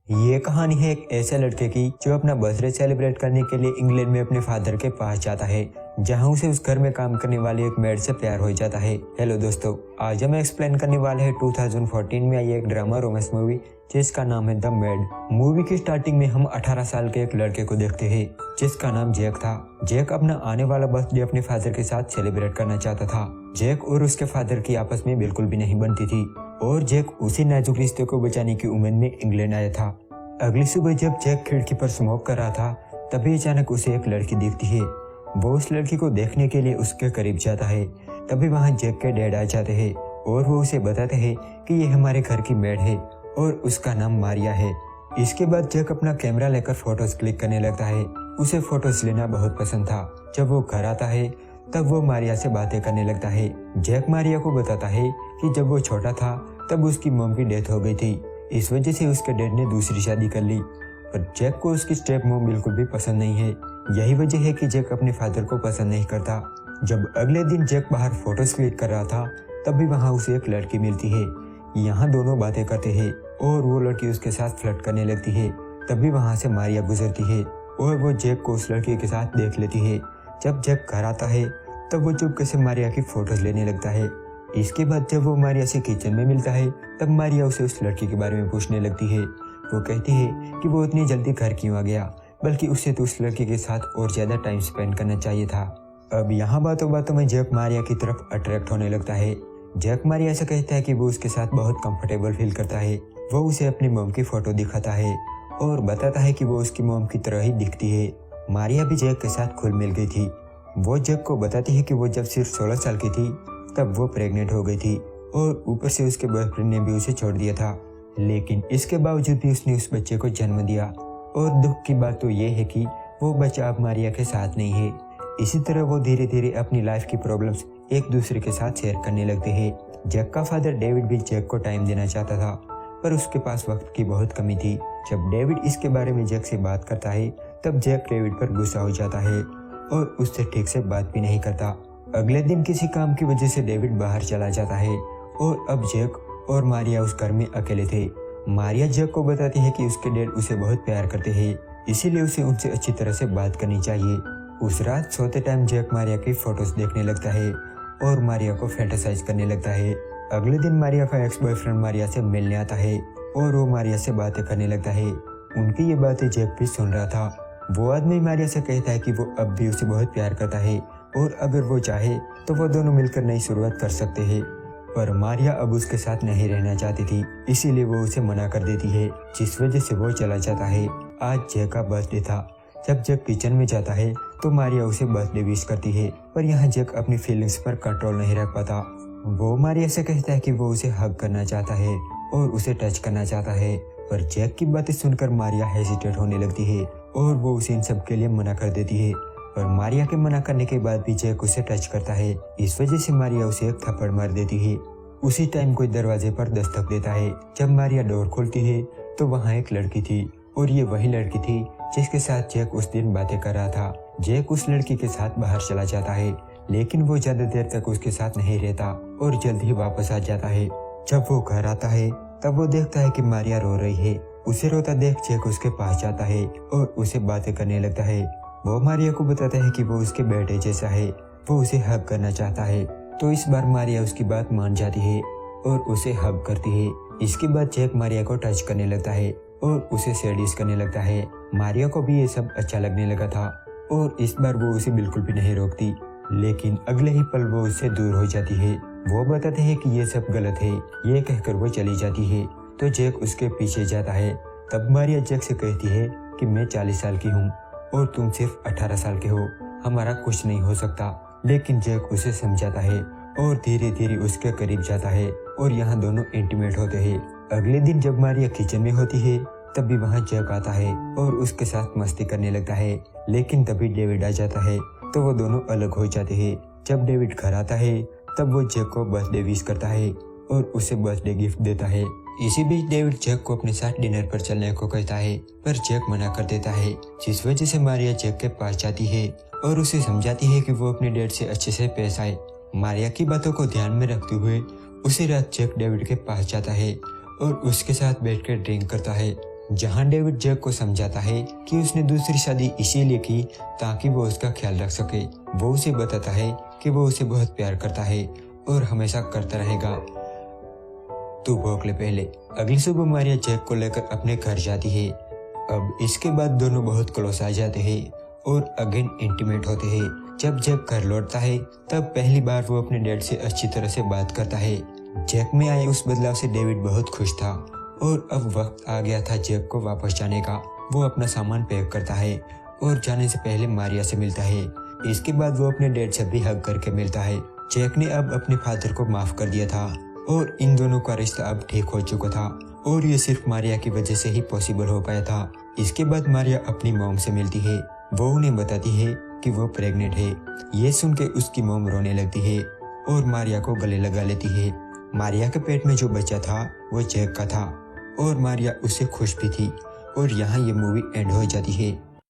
ये कहानी है एक ऐसे लड़के की जो अपना बर्थडे सेलिब्रेट करने के लिए इंग्लैंड में अपने फादर के पास जाता है, जहां उसे उस घर में काम करने वाली एक मेड से प्यार हो जाता है। हेलो दोस्तों, आज हम एक्सप्लेन करने वाले हैं 2014 में आई एक ड्रामा रोमांस मूवी जिसका नाम है द मेड। मूवी की स्टार्टिंग में हम 18 साल के एक लड़के को देखते हैं जिसका नाम जैक था। जैक अपना आने वाला बर्थडे अपने फादर के साथ सेलिब्रेट करना चाहता था। जैक और उसके फादर की आपस में बिल्कुल भी नहीं बनती थी और जैक उसी नाजुक रिश्ते को बचाने की उम्मीद में इंग्लैंड आया था। अगली सुबह जब जैक खिड़की पर स्मोक कर रहा था तभी अचानक उसे एक लड़की दिखती है। वो उस लड़की को देखने के लिए उसके करीब जाता है। तभी वहां जैक के डैड आ जाते हैं और वो उसे बताते हैं कि ये हमारे घर की मेड है और उसका नाम मारिया है। इसके बाद जैक अपना कैमरा लेकर फोटोज क्लिक करने लगता है। उसे फोटोज लेना बहुत पसंद था। जब वो घर आता है तब वो मारिया से बातें करने लगता है। जैक मारिया को बताता है कि जब वो छोटा था तब उसकी मॉम की डेथ हो गई थी, इस वजह से उसके डैड ने दूसरी शादी कर ली। पर जैक को उसकी स्टेप मॉम बिल्कुल भी पसंद नहीं है। यही वजह है कि जैक अपने फादर को पसंद नहीं करता। जब अगले दिन जैक बाहर फोटोज क्लिक कर रहा था तभी वहां उसे एक लड़की मिलती है। यहाँ दोनों बातें करते हैं और वो लड़की उसके साथ फ्लर्ट करने लगती है। तभी वहां से मारिया गुजरती है और वो जैक को उस लड़की के साथ देख लेती है। जब जैक घर आता है तब वो चुपके से मारिया की फोटोज लेने लगता है। इसके बाद जब वो मारिया से किचन में मिलता है तब मारिया उसे उस लड़की के बारे में पूछने लगती है। वो कहती है कि वो इतनी जल्दी घर क्यों आ गया, बल्कि उससे तो उस लड़की के साथ और ज्यादा टाइम स्पेंड करना चाहिए था। अब यहाँ बातों बातों में जैक मारिया की तरफ अट्रैक्ट होने लगता है। जैक मारिया से कहता है कि वो उसके साथ बहुत कंफर्टेबल फील करता है। वो उसे अपनी मॉम की फोटो दिखाता है और बताता है कि वो उसकी मॉम की तरह ही दिखती है। मारिया भी जैक के साथ घुल मिल गई थी। वो जैक को बताती है कि वो जब सिर्फ 16 साल की थी तब वो प्रेग्नेंट हो गई थी और ऊपर से उसके बॉयफ्रेंड ने भी उसे छोड़ दिया था, लेकिन इसके बावजूद भी उसने उस बच्चे को जन्म दिया। और दुख की बात तो ये है कि वो बच्चा अब मारिया के साथ नहीं है। इसी तरह वो धीरे धीरे अपनी लाइफ की प्रॉब्लम्स एक दूसरे के साथ शेयर करने लगते हैं। जैक का फादर डेविड भी जैक को टाइम देना चाहता था पर उसके पास वक्त की बहुत कमी थी। जब डेविड इसके बारे में जैक से बात करता है तब जैक डेविड पर गुस्सा हो जाता है और उससे ठीक से बात भी नहीं करता। अगले दिन किसी काम की वजह से डेविड बाहर चला जाता है और अब जैक और मारिया उस घर में अकेले थे। मारिया जैक को बताती है कि उसके डैड उसे बहुत प्यार करते हैं, इसीलिए उसे उनसे अच्छी तरह से बात करनी चाहिए। उस रात सोते टाइम जैक मारिया की फोटोज देखने लगता है और मारिया को फैंटासाइज करने लगता है। अगले दिन मारिया का एक्स बॉयफ्रेंड मारिया से मिलने आता है और वो मारिया से बातें करने लगता है। उनकी ये बातें जैक भी सुन रहा था। वो आदमी मारिया से कहता है कि वो अब भी उसे बहुत प्यार करता है और अगर वो चाहे तो वो दोनों मिलकर नई शुरुआत कर सकते हैं। पर मारिया अब उसके साथ नहीं रहना चाहती थी, इसीलिए वो उसे मना कर देती है, जिस वजह से वो चला जाता है। आज जैक का बर्थडे था। जब जैक किचन में जाता है तो मारिया उसे बर्थडे विश करती है, पर यहाँ जैक अपनी फीलिंग्स पर कंट्रोल नहीं रख पाता। वो मारिया से कहता है कि वो उसे हग करना चाहता है और उसे टच करना चाहता है, पर जैक की बातें सुनकर मारिया हेजिटेट होने लगती है और वो उसे इन सब के लिए मना कर देती है। पर मारिया के मना करने के बाद भी जैक उसे टच करता है, इस वजह से मारिया उसे एक थप्पड़ मार देती है। उसी टाइम कोई दरवाजे पर दस्तक देता है। जब मारिया डोर खोलती है तो वहाँ एक लड़की थी और ये वही लड़की थी जिसके साथ जैक उस दिन बातें कर रहा था। जैक उस लड़की के साथ बाहर चला जाता है, लेकिन वो ज्यादा देर तक उसके साथ नहीं रहता और जल्द ही वापस आ जाता है। जब वो घर आता है तब वो देखता है कि मारिया रो रही है। उसे रोता देख जैक उसके पास जाता है और उसे बातें करने लगता है। वो मारिया को बताता है कि वो उसके बेटे जैसा है, वो उसे हग करना चाहता है। तो इस बार मारिया उसकी बात मान जाती है और उसे हग करती है। इसके बाद जैक मारिया को टच करने लगता है और उसे सेडिस करने लगता है। मारिया को भी ये सब अच्छा लगने लगा था और इस बार वो उसे बिल्कुल भी नहीं रोकती, लेकिन अगले ही पल वो उससे दूर हो जाती है। वो बताते हैं कि ये सब गलत है, ये कहकर वो चली जाती है। तो जैक उसके पीछे जाता है। तब मारिया जैक से कहती है कि मैं 40 साल की हूँ और तुम सिर्फ 18 साल के हो, हमारा कुछ नहीं हो सकता। लेकिन जैक उसे समझाता है और धीरे धीरे उसके करीब जाता है और यहाँ दोनों इंटीमेट होते हैं। अगले दिन जब मारिया किचन में होती है तब भी वहाँ जैक आता है और उसके साथ मस्ती करने लगता है, लेकिन तभी डेविड आ जाता है तो वो दोनों अलग हो जाते हैं। जब डेविड घर आता है तब वो जैक को बर्थडे विश करता है और उसे बर्थडे गिफ्ट देता है। इसी बीच डेविड जैक को अपने साथ डिनर पर चलने को कहता है, पर जैक मना कर देता है, जिस वजह से मारिया जैक के पास जाती है और उसे समझाती है कि वो अपने डैड से अच्छे से पेश आए। मारिया की बातों को ध्यान में रखते हुए उसी रात जैक डेविड के पास जाता है और उसके साथ बैठकर ड्रिंक करता है। जहां डेविड जैक को समझाता है कि उसने दूसरी शादी इसीलिए की ताकि वो उसका ख्याल रख सके। वो उसे बताता है कि वो उसे बहुत प्यार करता है और हमेशा करता रहेगा। तू भोग ले पहले। अगली सुबह मारिया जैक को लेकर अपने घर जाती है। अब इसके बाद दोनों बहुत क्लोज आ जाते हैं और अगेन इंटीमेट होते हैं। जब जैक घर लौटता है तब पहली बार वो अपने डैड से अच्छी तरह से बात करता है। जैक में आए उस बदलाव से डेविड बहुत खुश था और अब वक्त आ गया था जैक को वापस जाने का। वो अपना सामान पैक करता है और जाने से पहले मारिया से मिलता है। इसके बाद वो अपने डैड से भी हग करके मिलता है। जैक ने अब अपने फादर को माफ कर दिया था और इन दोनों का रिश्ता अब ठीक हो चुका था और ये सिर्फ मारिया की वजह से ही पॉसिबल हो पाया था। इसके बाद मारिया अपनी मॉम से मिलती है। वो उन्हें बताती है कि वो प्रेग्नेंट है। ये सुन के उसकी मॉम रोने लगती है और मारिया को गले लगा लेती है। मारिया के पेट में जो बच्चा था वो जैक का था और मारिया उससे खुश भी थी। और यहाँ ये मूवी एंड हो जाती है।